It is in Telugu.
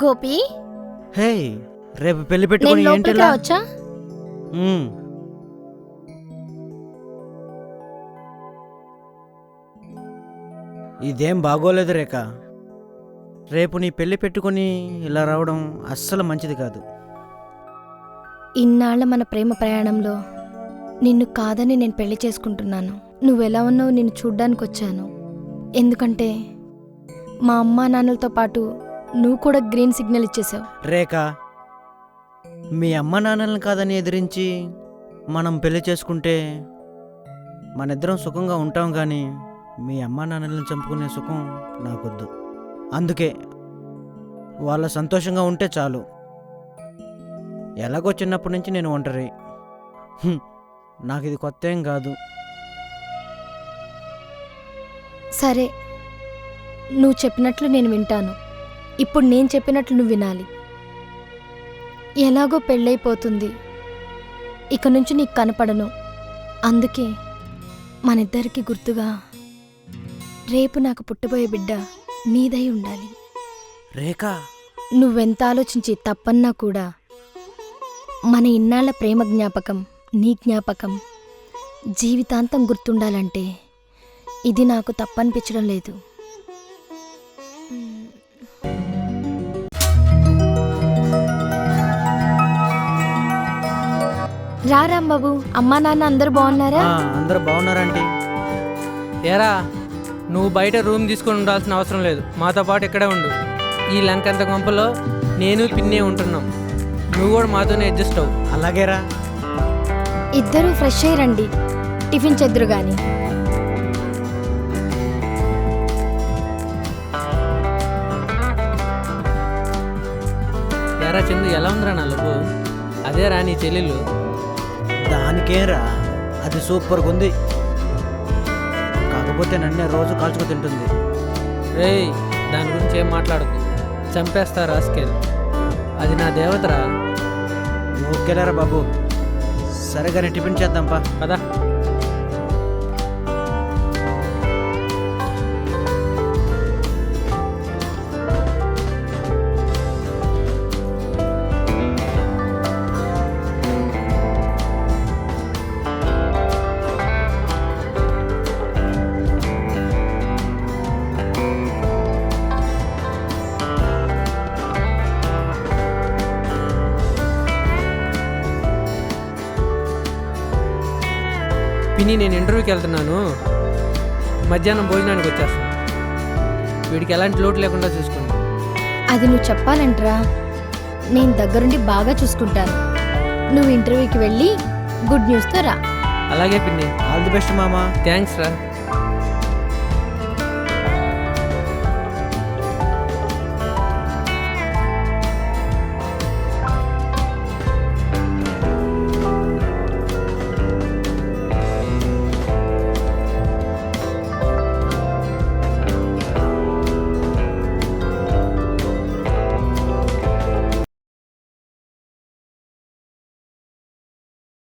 గోపి, హే, రేపు పెళ్లి నేను పెట్టుకుని లోపలికి ఏంటిలా? రావచ్చా? ఇదేం బాగోలేదు రేఖ. రేపు నీ పెళ్లి పెట్టుకుని ఇలా రావడం అస్సలు మంచిది కాదు. ఇన్నాళ్ల మన ప్రేమ ప్రయాణంలో నిన్ను కాదని నేను పెళ్లి చేసుకుంటున్నాను. నువ్వెలా ఉన్నావు నిన్ను చూడ్డానికి వచ్చాను. ఎందుకంటే మా అమ్మా నాన్నలతో పాటు నువ్వు కూడా గ్రీన్ సిగ్నల్ ఇచ్చేసావు. రేఖ, మీ అమ్మ నాన్నలను కాదని ఎదిరించి మనం పెళ్లి చేసుకుంటే మనిద్దరం సుఖంగా ఉంటాం, కానీ మీ అమ్మ నాన్నలను చంపుకునే సుఖం నాకొద్దు. అందుకే వాళ్ళ సంతోషంగా ఉంటే చాలు. ఎలాగో చిన్నప్పటి నుంచి నేను ఒంటరి. నాకు ఇది కొత్త ఏం కాదు. సరే, నువ్వు చెప్పినట్లు నేను వింటాను. ఇప్పుడు నేను చెప్పినట్లు నువ్వు వినాలి. ఎలాగో పెళ్ళైపోతుంది, ఇక నుంచి నీకు కనపడను. అందుకే మనిద్దరికి గుర్తుగా రేపు నాకు పుట్టబోయే బిడ్డ నీదై ఉండాలి. రేఖ, నువ్వెంత ఆలోచించి తప్పన్నా కూడా మన ఇన్నాళ్ల ప్రేమ జ్ఞాపకం, నీ జ్ఞాపకం జీవితాంతం గుర్తుండాలంటే ఇది నాకు తప్పనిపించడం లేదు. రాంబాబు, అమ్మా నాన్న అందరూ బాగున్నారా? అందరూ బాగున్నారంటే. ఏరా, నువ్వు బయట రూమ్ తీసుకొని ఉండాల్సిన అవసరం లేదు, మాతో పాటు ఇక్కడే ఉండు. ఈ లంకంత గుంపలో నేను పిన్నే ఉంటున్నాం, నువ్వు కూడా మాతోనే అడ్జస్ట్ అవ్వు. అలాగేరా. ఇద్దరూ ఫ్రెష్ అయ్యి రండి, టిఫిన్ చెద్దురు గాని. ఏరా చందు, ఎలా ఉందిరా నా లవ్వు? అదేరా నీ చెల్లెలు. దానికేరా, అది సూపర్గా ఉంది. కాకపోతే నన్నే రోజు కాల్చుకు తింటుంది. రేయ్, దాని గురించి ఏం మాట్లాడకు, చంపేస్తా రాస్కెల్. అది నా దేవతరా. ఓకేలేరా బాబు. సరేగానే టిఫిన్ చేద్దాంపా. కదా. పిన్ని, నేను ఇంటర్వ్యూకి వెళ్తున్నాను, మధ్యాహ్నం భోజనానికి వచ్చేస్తాను. వీడికి ఎలాంటి లోటు లేకుండా చూసుకోండి. అది నువ్వు చెప్పాలంటరా, నేను దగ్గరుండి బాగా చూసుకుంటాను. నువ్వు ఇంటర్వ్యూకి వెళ్ళి గుడ్ న్యూస్తో రా. అలాగే పిన్ని. ఆల్ ది బెస్ట్ మామా. థ్యాంక్స్ రా.